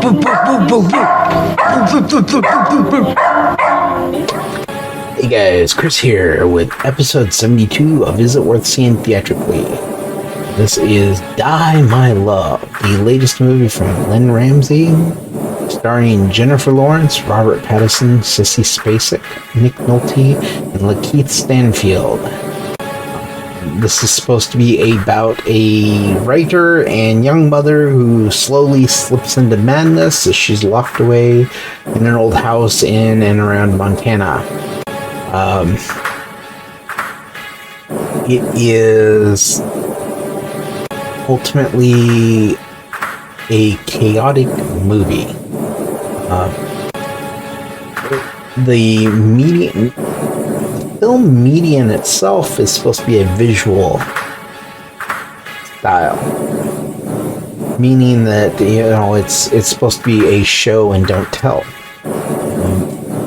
Hey guys, Chris here with episode 72 of Is It Worth Seeing Theatrically? This is Die My Love, the latest movie from Lynne Ramsay, starring Jennifer Lawrence, Robert Pattinson, Sissy Spacek, Nick Nolte, and Lakeith Stanfield. This is supposed to be about a writer and young mother who slowly slips into madness as she's locked away in an old house in and around Montana. It is ultimately a chaotic movie. The film medium itself is supposed to be a visual style, meaning that it's supposed to be a show and don't tell.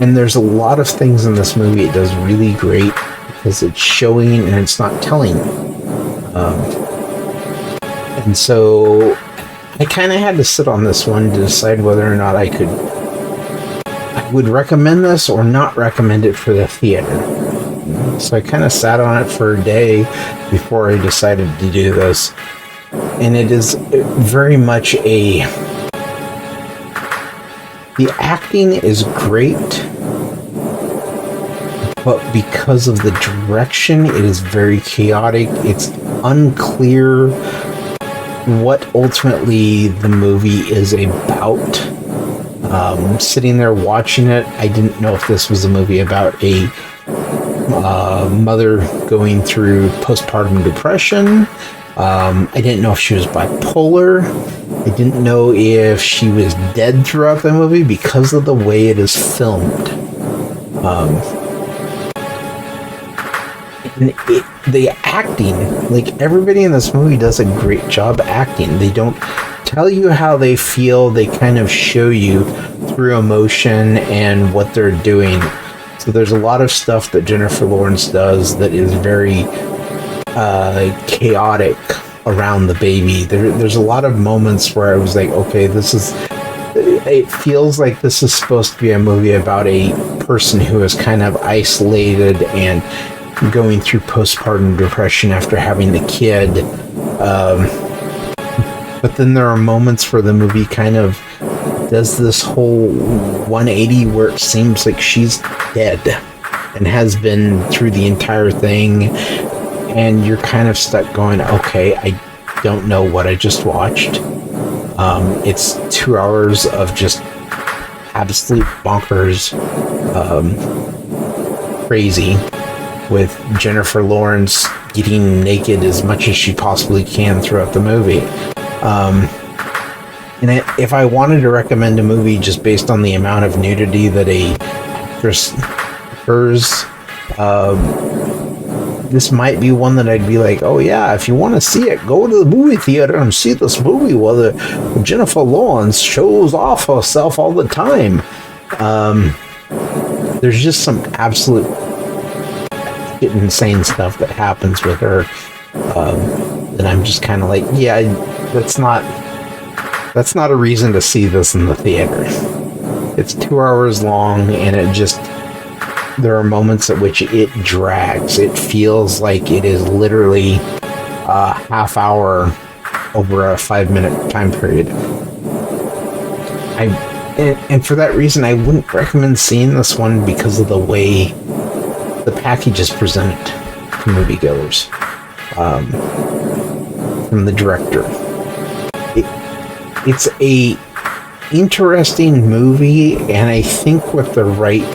And there's a lot of things in this movie it does really great because it's showing and it's not telling. And so I kind of had to sit on this one to decide whether or not I would recommend this or not recommend it for the theater. So I kind of sat on it for a day before I decided to do this. And it is very much the acting is great, but because of the direction, it is very chaotic. It's unclear what ultimately the movie is about. Sitting there watching it, I didn't know if this was a movie about a mother going through postpartum depression. I didn't know if she was bipolar. I didn't know if she was dead throughout the movie because of the way it is filmed. And the acting, like everybody in this movie does a great job acting. They don't tell you how they feel. They kind of show you through emotion and what they're doing. So there's a lot of stuff that Jennifer Lawrence does that is very chaotic around the baby. There's a lot of moments where I was like, okay, it feels like this is supposed to be a movie about a person who is kind of isolated and going through postpartum depression after having the kid. But then there are moments where the movie kind of does this whole 180 where it seems like she's dead and has been through the entire thing, and you're kind of stuck going, okay, I don't know what I just watched. It's 2 hours of just absolute bonkers crazy with Jennifer Lawrence getting naked as much as she possibly can throughout the movie. And if I wanted to recommend a movie just based on the amount of nudity that a actress occurs, this might be one that I'd be like, oh yeah, if you want to see it, go to the movie theater and see this movie where Jennifer Lawrence shows off herself all the time. There's just some absolute insane stuff that happens with her that I'm just kind of like, yeah, that's not a reason to see this in the theater. It's 2 hours long, and there are moments at which it drags. It feels like it is literally a half hour over a 5-minute time period. And for that reason, I wouldn't recommend seeing this one because of the way the package is presented to moviegoers from the director. It's a interesting movie, and I think with the right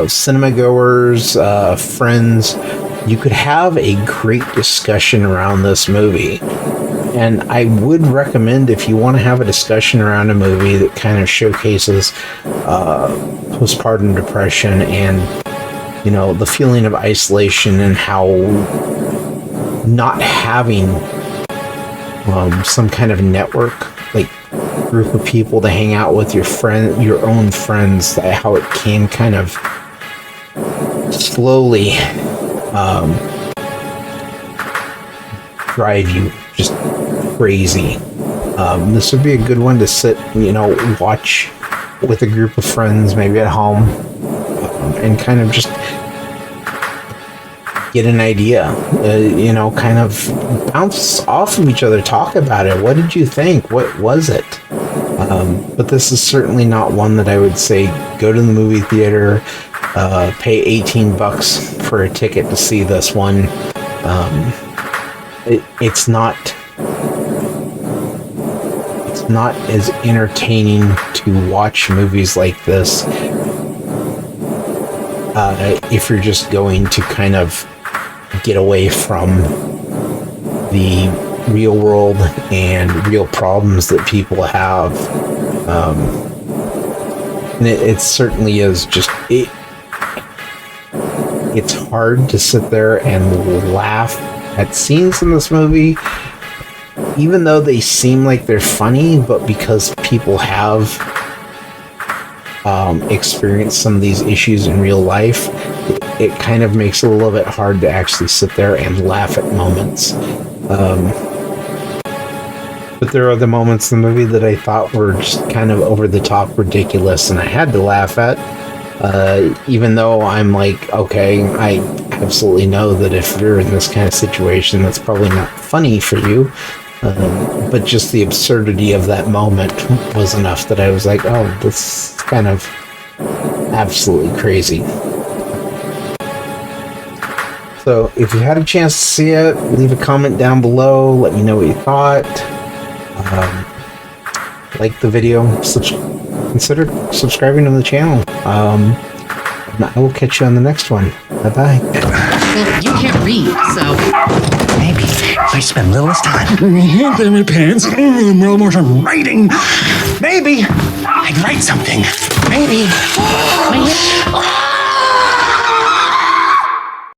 cinema goers, friends, you could have a great discussion around this movie. And I would recommend, if you want to have a discussion around a movie that kind of showcases postpartum depression and, the feeling of isolation and how not having some kind of network, like group of people to hang out with, your own friends, how it can kind of slowly drive you just crazy. This would be a good one to sit, watch with a group of friends, maybe at home, and kind of just get an idea, kind of bounce off of each other, talk about it. What did you think? What was it? But this is certainly not one that I would say go to the movie theater, pay $18 for a ticket to see this one. It's not as entertaining to watch movies like this if you're just going to kind of get away from the real world and real problems that people have. And it certainly is just it's hard to sit there and laugh at scenes in this movie, even though they seem like they're funny, but because people have experienced some of these issues in real life, it kind of makes it a little bit hard to actually sit there and laugh at moments. But there are the moments in the movie that I thought were just kind of over the top ridiculous, and I had to laugh at. Even though I'm like, okay, I absolutely know that if you're in this kind of situation, that's probably not funny for you. But just the absurdity of that moment was enough that I was like, oh, this is kind of absolutely crazy. So if you had a chance to see it, leave a comment down below. Let me know what you thought. Like the video. Consider subscribing to the channel. I will catch you on the next one. Bye-bye. Well, you can't read, so... Maybe if I spend a little less time in my pants, a little more time writing, maybe I'd write something. Maybe.